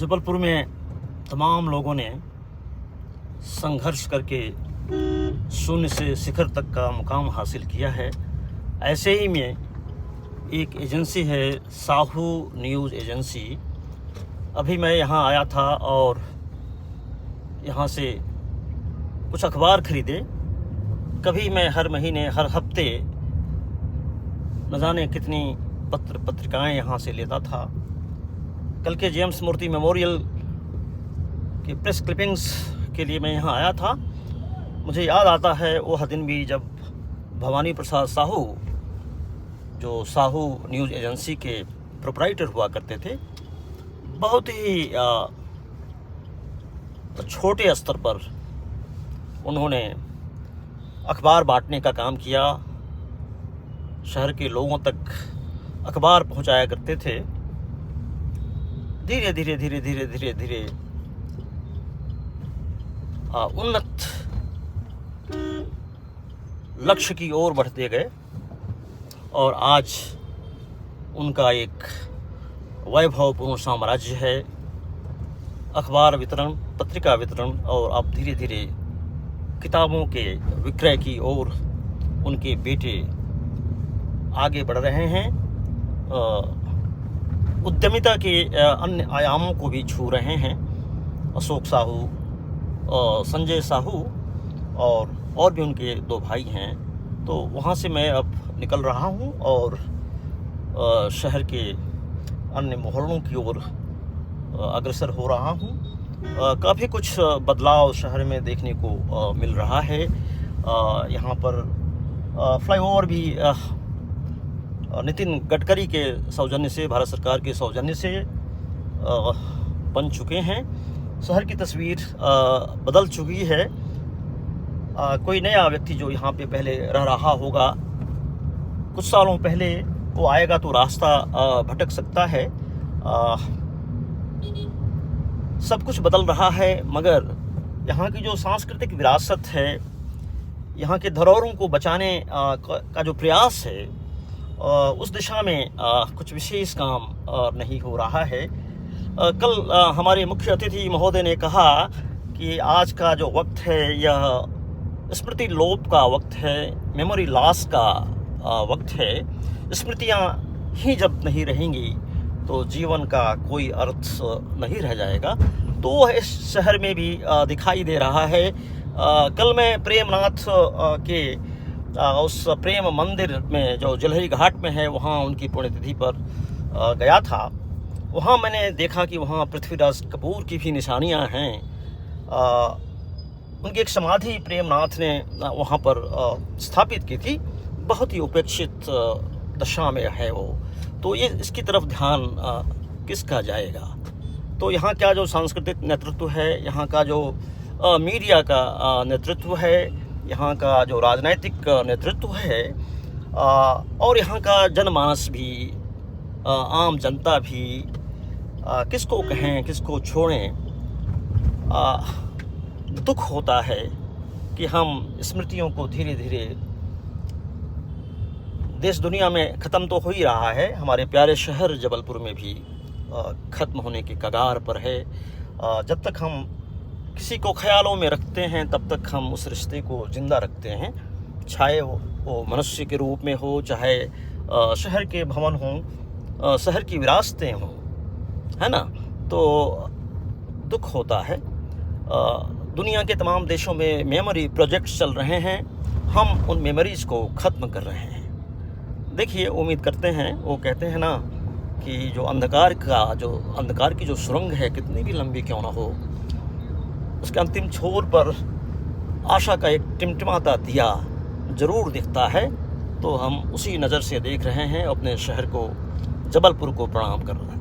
जबलपुर में तमाम लोगों ने संघर्ष करके शून्य से शिखर तक का मुकाम हासिल किया है। ऐसे ही में एक एजेंसी है साहू न्यूज़ एजेंसी। अभी मैं यहाँ आया था और यहाँ से कुछ अखबार ख़रीदे। कभी मैं हर महीने हर हफ्ते न जाने कितनी पत्रिकाएं यहाँ से लेता था। कल के जेम्स मूर्ति मेमोरियल की प्रेस क्लिपिंग्स के लिए मैं यहाँ आया था। मुझे याद आता है वह दिन भी जब भवानी प्रसाद साहू, जो साहू न्यूज़ एजेंसी के प्रोप्राइटर हुआ करते थे, बहुत ही छोटे स्तर पर उन्होंने अखबार बांटने का काम किया। शहर के लोगों तक अखबार पहुंचाया करते थे। धीरे धीरे उन्नत लक्ष्य की ओर बढ़ते गए और आज उनका एक वैभवपूर्ण साम्राज्य है। अखबार वितरण, पत्रिका वितरण और अब धीरे धीरे किताबों के विक्रय की ओर उनके बेटे आगे बढ़ रहे हैं। उद्यमिता के अन्य आयामों को भी छू रहे हैं। अशोक साहू, संजय साहू और भी उनके दो भाई हैं। तो वहाँ से मैं अब निकल रहा हूँ और शहर के अन्य मोहल्लों की ओर अग्रसर हो रहा हूँ। काफ़ी कुछ बदलाव शहर में देखने को मिल रहा है। यहाँ पर फ्लाईओवर भी नितिन गडकरी के सौजन्य से, भारत सरकार के सौजन्य से बन चुके हैं। शहर की तस्वीर बदल चुकी है। कोई नया व्यक्ति जो यहाँ पे पहले रह रहा होगा, कुछ सालों पहले वो आएगा तो रास्ता भटक सकता है। सब कुछ बदल रहा है, मगर यहाँ की जो सांस्कृतिक विरासत है, यहाँ के धरोहरों को बचाने का जो प्रयास है, उस दिशा में कुछ विशेष काम नहीं हो रहा है। कल हमारे मुख्य अतिथि महोदय ने कहा कि आज का जो वक्त है यह स्मृति लोप का वक्त है, मेमोरी लॉस का वक्त है। स्मृतियाँ ही जब नहीं रहेंगी तो जीवन का कोई अर्थ नहीं रह जाएगा। तो इस शहर में भी दिखाई दे रहा है। कल मैं प्रेमनाथ के उस प्रेम मंदिर में जो जलहरी घाट में है, वहाँ उनकी पुण्यतिथि पर गया था। वहाँ मैंने देखा कि वहाँ पृथ्वीराज कपूर की भी निशानियाँ हैं। उनकी एक समाधि प्रेमनाथ ने वहाँ पर स्थापित की थी। बहुत ही उपेक्षित दशा में है वो। तो ये इसकी तरफ ध्यान किसका जाएगा? तो यहाँ का जो सांस्कृतिक नेतृत्व है, यहाँ का जो मीडिया का नेतृत्व है, यहाँ का जो राजनैतिक नेतृत्व है, और यहाँ का जनमानस भी, आम जनता भी, किसको कहें किसको छोड़ें। दुख होता है कि हम स्मृतियों को धीरे धीरे देश दुनिया में ख़त्म तो हो ही रहा है। हमारे प्यारे शहर जबलपुर में भी ख़त्म होने के कगार पर है। जब तक हम किसी को ख्यालों में रखते हैं तब तक हम उस रिश्ते को ज़िंदा रखते हैं, चाहे वो मनुष्य के रूप में हो, चाहे शहर के भवन हों, शहर की विरासतें हों, है ना। तो दुख होता है। दुनिया के तमाम देशों में मेमोरी प्रोजेक्ट्स चल रहे हैं। हम उन मेमोरीज़ को ख़त्म कर रहे हैं। देखिए, उम्मीद करते हैं, वो कहते हैं ना कि जो अंधकार की जो सुरंग है, कितनी भी लंबी क्यों ना हो, उसके अंतिम छोर पर आशा का एक टिमटिमाता दिया ज़रूर दिखता है। तो हम उसी नज़र से देख रहे हैं, अपने शहर को, जबलपुर को प्रणाम कर रहे हैं।